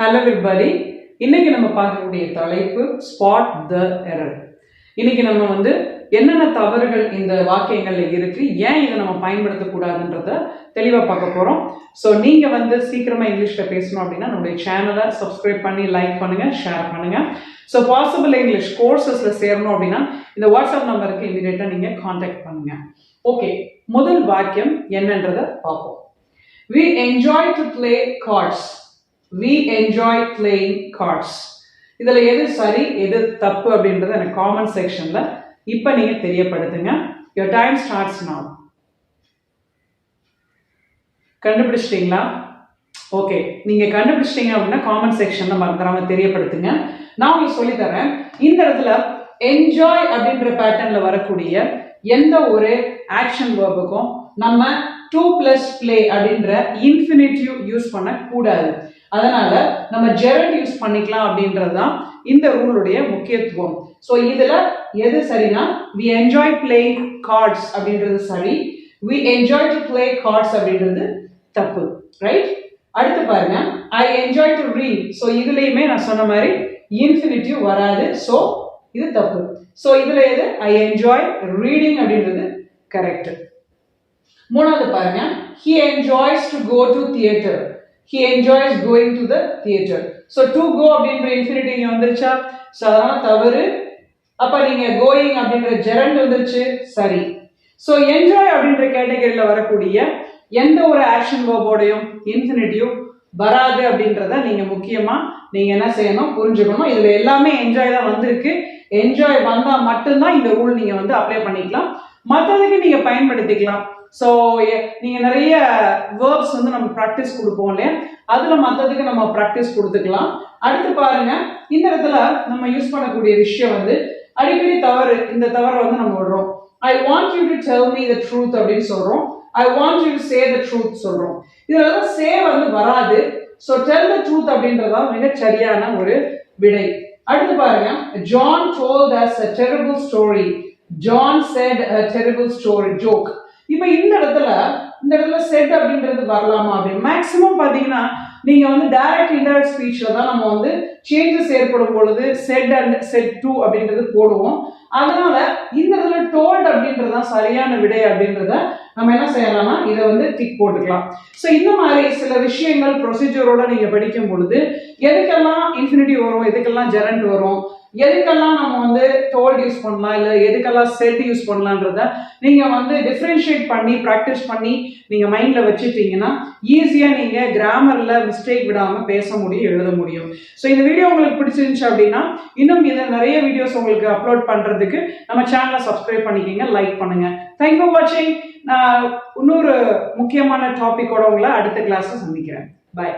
Hello everybody. இன்னைக்கு நம்ம பார்க்கக்கூடிய தலைப்பு ஸ்பாட் த எரர். இன்னைக்கு நம்ம வந்து என்னென்ன தவறுகள் இந்த வாக்கியங்கள்ல இருக்கு, ஏன் இதை நம்ம பயன்படுத்த கூடாதுன்றத தெளிவா பார்க்க போறோம். ஸோ நீங்க வந்து சீக்கிரமா இங்கிலீஷ்ல பேசணும் அப்படின்னா நம்மளுடைய சேனலை சப்ஸ்கிரைப் பண்ணி லைக் பண்ணுங்க, ஷேர் பண்ணுங்க. ஸோ பாசிபிள் இங்கிலீஷ் கோர்சஸ்ல சேரணும் அப்படின்னா இந்த வாட்ஸ்அப் நம்பருக்கு இமீடியட்டா நீங்க கான்டாக்ட் பண்ணுங்க. ஓகே, முதல் வாக்கியம் என்னன்றத பார்ப்போம். We enjoy to play cards. We enjoy playing cards. இதுல எது சரி எது தப்பு அப்படின்றத எனக்கு காமெண்ட் செக்ஷன்ல இப்ப நீங்க தெரியப்படுத்துங்க. Your time starts now. கண்டுபிடிச்சிட்டீங்களா? ஓகே, நீங்க கண்டுபிடிச்சிட்டீங்க அப்படின்னா காமெண்ட் செக்ஷன்ல மறந்துடாம தெரியப்படுத்துங்க. நான் உங்களுக்கு சொல்லி தரேன். இந்த இடத்துல என்ஜாய் அப்படின்ற பேட்டர்ன்ல வரக்கூடிய எந்த ஒரு ஆக்ஷன் வேர்புக்கும் நம்ம to plus play அப்படின்ற இன்ஃபினிட்டிவ் யூஸ் பண்ண கூடாது. அதனால நம்ம gerund யூஸ் பண்ணிக்கலாம் அப்படின்றதுதான் இந்த ரூலுடைய முக்கியத்துவம். ஸோ இதுல எது சரினா we enjoy playing cards அப்படின்றது சரி, we enjoy to play cards அப்படின்றது தப்பு. ரைட்? அடுத்து பாருங்க, I enjoy to read. So இதுலயுமே நான் சொன்ன மாதிரி இன்ஃபினிட்டிவ் வராது. ஸோ இது தப்பு. ஸோ இதுல எது I enjoy reading அப்படின்றது கரெக்ட். மூணாவது பாருங்க, he enjoys to go to theater. He enjoys going to the theater. So to go அப்படின்ற இன்ஃபினிட்டி இங்க வந்துருச்சா? ஸோ அதனால தவறு. அப்ப நீங்க going அப்படின்ற gerund வந்துருச்சு, சரி. ஸோ என்ஜாய் அப்படின்ற கேட்டகரியில வரக்கூடிய எந்த ஒரு ஆக்ஷன் வேர்போடையும் இன்ஃபினிட்டிவ் வராது அப்படின்றத நீங்க முக்கியமா நீங்க என்ன செய்யணும், புரிஞ்சுக்கணும். இதுல எல்லாமே என்ஜாய் தான் வந்திருக்கு. என்ஜாய் வந்தா மட்டும்தான் இந்த ரூல் நீங்க வந்து அப்ளை பண்ணிக்கலாம், மற்றதுக்கு நீங்க பயன்படுத்திக்கலாம். ஸோ நீங்க நிறைய வேர்ப்ஸ் வந்து நம்ம ப்ராக்டிஸ் கொடுப்போம் இல்லையா, அதுல மற்றதுக்கு நம்ம ப்ராக்டிஸ் கொடுத்துக்கலாம். அடுத்து பாருங்க, இந்த இடத்துல நம்ம யூஸ் பண்ணக்கூடிய விஷயம் வந்து அடிக்கடி தவறு. இந்த தவறை வந்து நம்ம விடுறோம். I want you to tell me the truth அப்படின்னு சொல்றோம். I want you to say the truth சொல்றோம். இதுல வந்து சே வந்து வராது. ஸோ டெல் த ட்ரூத் அப்படின்றதான் மிக சரியான ஒரு விடை. அடுத்து பாருங்க, John told us a terrible story. John said a terrible story, joke. இப்ப இந்த இடத்துல செட் அப்படின்றது வரலாமா அப்படின்னு மேக்சிமம் பாத்தீங்கன்னா நீங்க வந்து டைரக்ட் இன்டைரக்ட் ஸ்பீச்ல தான் நம்ம வந்து சேஞ்சஸ் ஏற்படும் பொழுது செட் அண்ட் செட் டு அப்படின்றது போடுவோம். அதனால இந்த இடத்துல டோல்ட் அப்படின்றதுதான் சரியான விடை அப்படின்றத நம்ம என்ன செய்யலாம்னா இதை வந்து டிக் போட்டுக்கலாம். ஸோ இந்த மாதிரி சில விஷயங்கள் ப்ரொசீஜரோட நீங்க படிக்கும் பொழுது எதுக்கெல்லாம் இன்ஃபினிட்டிவ் வரும், எதுக்கெல்லாம் gerund வரும், எதுக்கெல்லாம் நம்ம வந்து டோல்ட் யூஸ் பண்ணலாம், இல்லை எதுக்கெல்லாம் செட் யூஸ் பண்ணலான்றத நீங்க வந்து டிஃபரன்ஷியேட் பண்ணி ப்ராக்டிஸ் பண்ணி நீங்க மைண்ட்ல வச்சுட்டீங்கன்னா ஈஸியா நீங்க கிராமர்ல மிஸ்டேக் விடாம பேச முடியும், எழுத முடியும். ஸோ இந்த வீடியோ உங்களுக்கு பிடிச்சிருந்துச்சு அப்படின்னா இன்னும் இதில் நிறைய வீடியோஸ் உங்களுக்கு அப்லோட் பண்றதுக்கு நம்ம சேனலை சப்ஸ்கிரைப் பண்ணிக்கோங்க, லைக் பண்ணுங்க. தேங்க்யூ ஃபார் வாட்சிங். நான் இன்னொரு முக்கியமான டாபிக்கோட உங்களை அடுத்த கிளாஸ்ல சந்திக்கிறேன். பாய்.